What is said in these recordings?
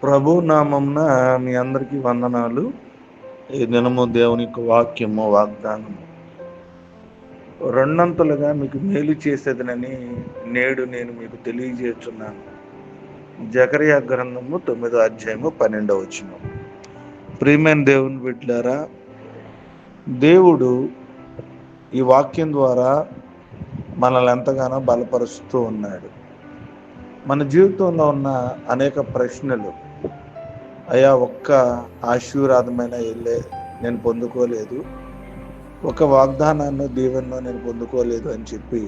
ప్రభు నామంన మీ అందరికీ వందనాలు. ఈ దినము దేవుని యొక్క వాక్యము వాగ్దానము రెండంతలుగా మీకు మేలు చేసేదనని నేడు నేను మీకు తెలియజేస్తున్నాను. జకరియా గ్రంథము 9వ అధ్యాయము 12వ వచనం. ప్రియమైన దేవుని బిడ్డలారా, దేవుడు ఈ వాక్యం ద్వారా మనల్ని ఎంతగానో బలపరుస్తూ ఉన్నాడు. మన జీవితంలో ఉన్న అనేక ప్రశ్నలు, అయ్యా ఒక్క ఆశీర్వాదమైన నేను పొందుకోలేదు, ఒక వాగ్దానాన్ని దీవెనను నేను పొందుకోలేదు అని చెప్పి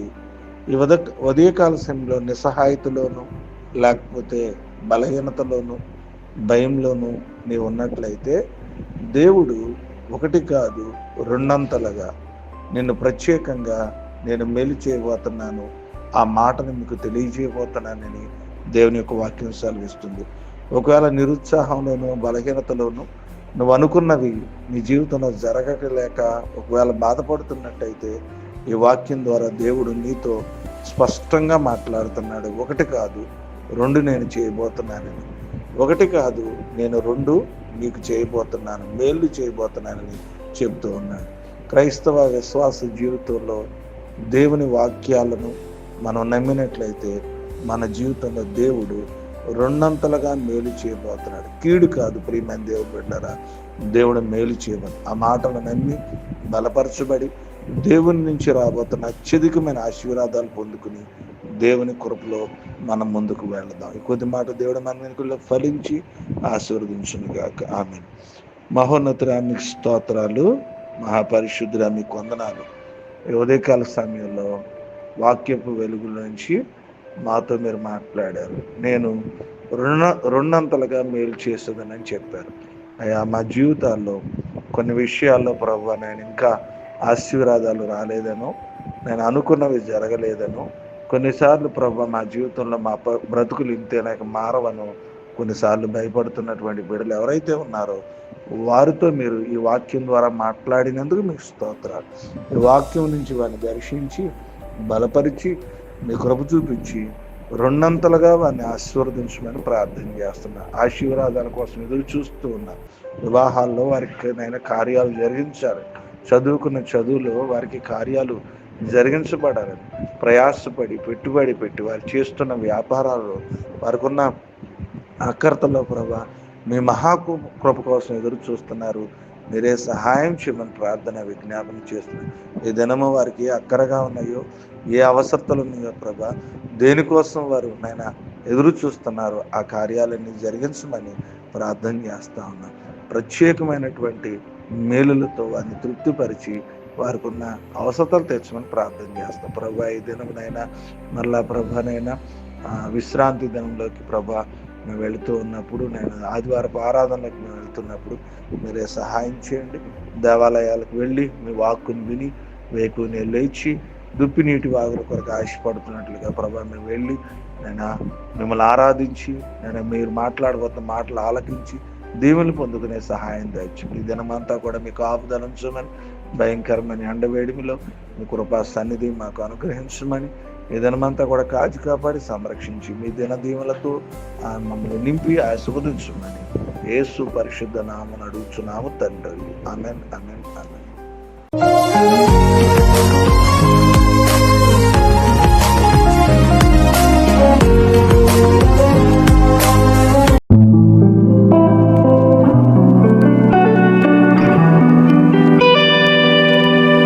ఈ ఉదయకాల సమయంలో నిస్సహాయతలోను, లేకపోతే బలహీనతలోను, భయంలోను నీవు ఉన్నట్లయితే దేవుడు ఒకటి కాదు రెండంతలుగా నిన్ను ప్రత్యేకంగా నేను మేలు చేయబోతున్నాను, ఆ మాటను మీకు తెలియజేయబోతున్నానని దేవుని యొక్క వాక్యం సెలవిస్తుంది. ఒకవేళ నిరుత్సాహంలోనూ బలహీనతలోనూ నువ్వు అనుకున్నవి నీ జీవితంలో జరగలేక ఒకవేళ బాధపడుతున్నట్టయితే ఈ వాక్యం ద్వారా దేవుడు నీతో స్పష్టంగా మాట్లాడుతున్నాడు. ఒకటి కాదు రెండు నేను చేయబోతున్నానని, ఒకటి కాదు నేను రెండు నీకు చేయబోతున్నాను, మేలు చేయబోతున్నానని చెబుతూ ఉన్నాడు. క్రైస్తవ విశ్వాస జీవితంలో దేవుని వాక్యాలను మనం నమ్మినట్లయితే మన జీవితంలో దేవుడు రెండంతలుగా మేలు చేయబోతున్నాడు. కీడు కాదు. ప్రియమైన దేవుడు బిడ్డలారా, దేవుడు మేలు చేయమని ఆ మాటలు నమ్మి బలపరచబడి దేవుని నుంచి రాబోతున్న అత్యధికమైన ఆశీర్వాదాలు పొందుకుని దేవుని కృపలో మనం ముందుకు వెళదాం. ఈ కొద్ది మాట దేవుడు మన వెనుకల్లో ఫలించి ఆశీర్వదించును గాక. ఆమేన్. మహోన్నతుడా మీకు స్తోత్రాలు, మహాపరిశుద్ధుడా మీకు వందనాలు. ఈ ఉదయకాల సమయంలో వాక్యపు వెలుగుల నుంచి మాతో మీరు మాట్లాడారు. నేను రెండంతలుగా మేలు చేసేదని చెప్పారు. అయ్యా మా జీవితాల్లో కొన్ని విషయాల్లో ప్రభువా నేను ఇంకా ఆశీర్వాదాలు రాలేదనో, నేను అనుకున్నవి జరగలేదనో, కొన్నిసార్లు ప్రభువా మా జీవితంలో మా బ్రతుకులు ఇంతేనాక మారవనో కొన్నిసార్లు భయపడుతున్నటువంటి బిడ్డలు ఎవరైతే ఉన్నారో వారితో మీరు ఈ వాక్యం ద్వారా మాట్లాడినందుకు మీకు స్తోత్రాలు. ఈ వాక్యం నుంచి వారిని దర్శించి బలపరిచి మీ కృప చూపించి రెండంతలుగా వారిని ఆశీర్వదించమని ప్రార్థన చేస్తున్నా. ఆశీర్వాదాల కోసం ఎదురు చూస్తూ ఉన్నా. వివాహాల్లో వారికి నైనా కార్యాలు జరిగించాలి, చదువుకున్న చదువులో వారికి కార్యాలు జరిగించబడాలని ప్రయాసపడి పెట్టుబడి పెట్టి వారు చేస్తున్న వ్యాపారాల్లో వారికి ఉన్న అక్కర్తలో ప్రభా మీ మహాకృప కోసం ఎదురు చూస్తున్నారు. మీరే సహాయం చేయమని ప్రార్థన విజ్ఞాపన చేస్తున్నారు. ఈ దినము వారికి అక్కరగా ఉన్నాయో, ఏ అవసరతలు ఉన్నాయో ప్రభా, దేనికోసం వారు నైనా ఎదురు చూస్తున్నారు ఆ కార్యాలన్నీ జరిగించమని ప్రార్థన చేస్తా ఉన్నా. ప్రత్యేకమైనటువంటి మేలులతో వారిని తృప్తిపరిచి వారికి ఉన్న అవసరతలు తెచ్చమని ప్రార్థన చేస్తాం ప్రభా. ఈ దినమునైనా మరలా ప్రభానైనా విశ్రాంతి దినంలోకి ప్రభా మేము వెళుతూ ఉన్నప్పుడు, నేను ఆదివారపు ఆరాధనలకు మేము వెళ్తున్నప్పుడు మీరే సహాయం చేయండి. దేవాలయాలకు వెళ్ళి మీ వాక్కుని విని వేకుని లేచి దుప్పి నీటి వాగుల కొరకు ఆశపడుతున్నట్లుగా ప్రభా మేము వెళ్ళి నేను మిమ్మల్ని ఆరాధించి నేను మీరు మాట్లాడబోతున్న మాటలు ఆలకించి దీవెనలు పొందుకునే సహాయం దయచేయండి. ఈ దినమంతా కూడా మీకు ఆపుదలంచమని, భయంకరమైన ఎండవేడిమిలో మీ కృపా సన్నిధి మాకు అనుగ్రహించమని, ఈ దినమంతా కూడా కాచి కాపాడి సంరక్షించి మీ దిన దీవెనలతో మమ్మల్ని నింపి ఆశీర్వదించమని యేసు పరిశుద్ధ నామమున అడుగుచున్నాము తండ్రి. ఆమేన్, ఆమేన్.